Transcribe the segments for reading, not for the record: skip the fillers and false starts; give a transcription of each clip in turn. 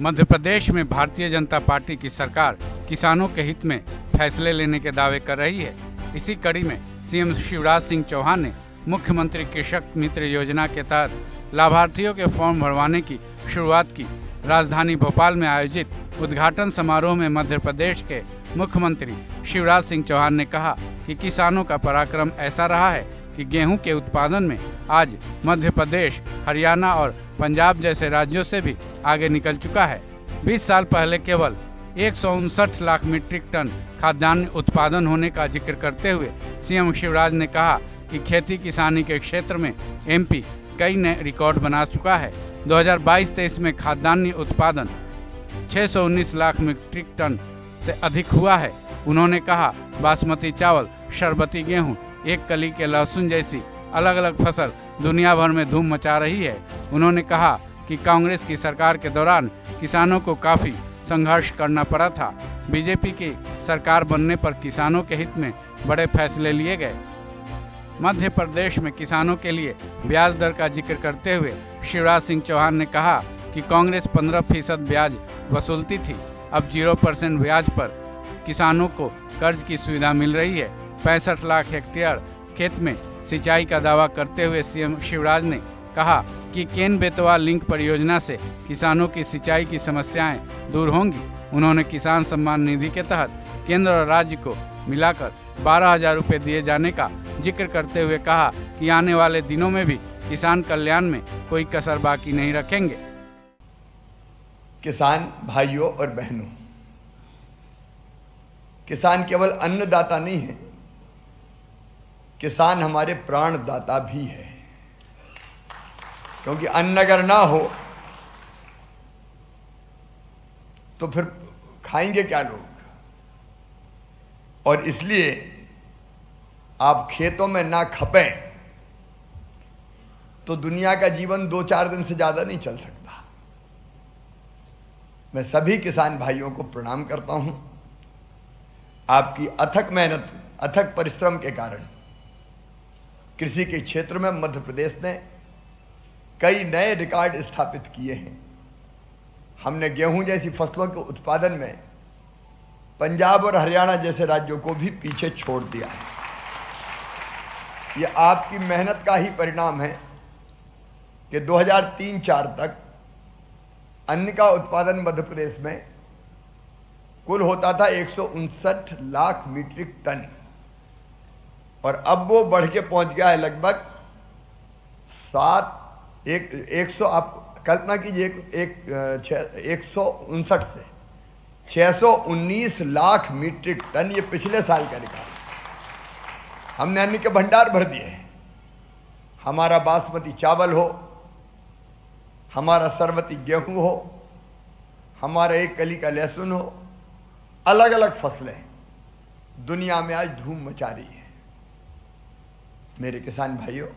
मध्य प्रदेश में भारतीय जनता पार्टी की सरकार किसानों के हित में फैसले लेने के दावे कर रही है। इसी कड़ी में सीएम शिवराज सिंह चौहान ने मुख्यमंत्री कृषक मित्र योजना के तहत लाभार्थियों के फॉर्म भरवाने की शुरुआत की। राजधानी भोपाल में आयोजित उद्घाटन समारोह में मध्य प्रदेश के मुख्यमंत्री शिवराज सिंह चौहान ने कहा कि किसानों का पराक्रम ऐसा रहा है कि गेहूं के उत्पादन में आज मध्य प्रदेश, हरियाणा और पंजाब जैसे राज्यों से भी आगे निकल चुका है। 20 साल पहले केवल 159 लाख मीट्रिक टन खाद्यान्न उत्पादन होने का जिक्र करते हुए सीएम शिवराज ने कहा कि खेती किसानी के क्षेत्र में एमपी कई नए रिकॉर्ड बना चुका है। 2022-23 में खाद्यान्न उत्पादन 619 लाख मीट्रिक टन से अधिक हुआ है। उन्होंने कहा बासमती चावल, शरबती गेहूं, एक कली के लहसुन जैसी अलग अलग फसल दुनिया भर में धूम मचा रही है। उन्होंने कहा कि कांग्रेस की सरकार के दौरान किसानों को काफ़ी संघर्ष करना पड़ा था। बीजेपी की सरकार बनने पर किसानों के हित में बड़े फैसले लिए गए। मध्य प्रदेश में किसानों के लिए ब्याज दर का जिक्र करते हुए शिवराज सिंह चौहान ने कहा कि कांग्रेस 15% ब्याज वसूलती थी, अब 0% ब्याज पर किसानों को कर्ज की सुविधा मिल रही है। 65 लाख हेक्टेयर खेत में सिंचाई का दावा करते हुए सीएम शिवराज ने कहा कि केन बेतवा लिंक परियोजना से किसानों की सिंचाई की समस्याएं दूर होंगी। उन्होंने किसान सम्मान निधि के तहत केंद्र और राज्य को मिलाकर 12,000 रुपये दिए जाने का जिक्र करते हुए कहा कि आने वाले दिनों में भी किसान कल्याण में कोई कसर बाकी नहीं रखेंगे। किसान भाइयों और बहनों, किसान केवल अन्नदाता नहीं है, किसान हमारे प्राणदाता भी है। क्योंकि अन्न अगर ना हो तो फिर खाएंगे क्या लोग। और इसलिए आप खेतों में ना खपें तो दुनिया का जीवन 2-4 दिन से ज्यादा नहीं चल सकता। मैं सभी किसान भाइयों को प्रणाम करता हूं। आपकी अथक मेहनत, अथक परिश्रम के कारण कृषि के क्षेत्र में मध्य प्रदेश ने कई नए रिकॉर्ड स्थापित किए हैं। हमने गेहूं जैसी फसलों के उत्पादन में पंजाब और हरियाणा जैसे राज्यों को भी पीछे छोड़ दिया है। यह आपकी मेहनत का ही परिणाम है कि 2003-04 तक अन्न का उत्पादन मध्य प्रदेश में कुल होता था 159 लाख मीट्रिक टन, और अब वो बढ़ के पहुंच गया है लगभग 100। आप कल्पना कीजिए 159 से 619 लाख मीट्रिक टन, ये पिछले साल का रिकॉर्ड। हमने अन्न के भंडार भर दिए हैं। हमारा बासमती चावल हो, हमारा शरबती गेहूं हो, हमारा एक कली का लहसुन हो, अलग अलग फसलें दुनिया में आज धूम मचा रही है मेरे किसान भाइयों।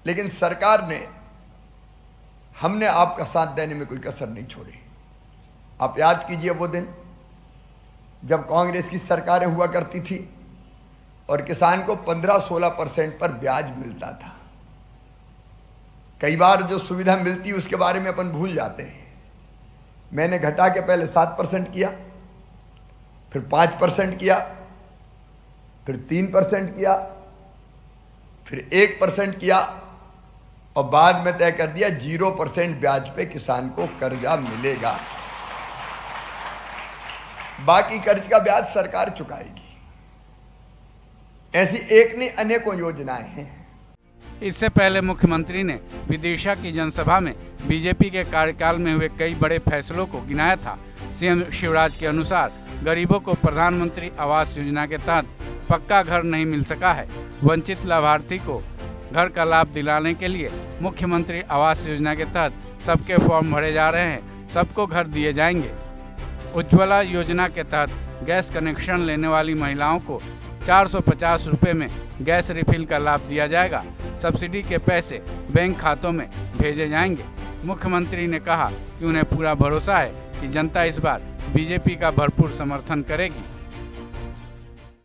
लेकिन सरकार ने, हमने आपका साथ देने में कोई कसर नहीं छोड़ी। आप याद कीजिए वो दिन जब कांग्रेस की सरकारें हुआ करती थी और किसान को 15-16% पर ब्याज मिलता था। कई बार जो सुविधा मिलती उसके बारे में अपन भूल जाते हैं। मैंने घटा के पहले 7% किया, फिर 5% किया, फिर 3% किया, फिर 1% किया, और बाद में तय कर दिया 0% ब्याज पे किसान को कर्जा मिलेगा। बाकी कर्ज का ब्याज सरकार चुकाएगी। ऐसी एक नहीं अनेकों योजनाएं हैं। इससे पहले मुख्यमंत्री ने विदिशा की जनसभा में बीजेपी के कार्यकाल में हुए कई बड़े फैसलों को गिनाया था। सीएम शिवराज के अनुसार गरीबों को प्रधानमंत्री आवास योजना के तहत पक्का घर नहीं मिल सका है। वंचित लाभार्थी को घर का लाभ दिलाने के लिए मुख्यमंत्री आवास योजना के तहत सबके फॉर्म भरे जा रहे हैं, सबको घर दिए जाएंगे। उज्ज्वला योजना के तहत गैस कनेक्शन लेने वाली महिलाओं को 450 रुपये में गैस रिफिल का लाभ दिया जाएगा। सब्सिडी के पैसे बैंक खातों में भेजे जाएंगे। मुख्यमंत्री ने कहा कि उन्हें पूरा भरोसा है कि जनता इस बार बीजेपी का भरपूर समर्थन करेगी।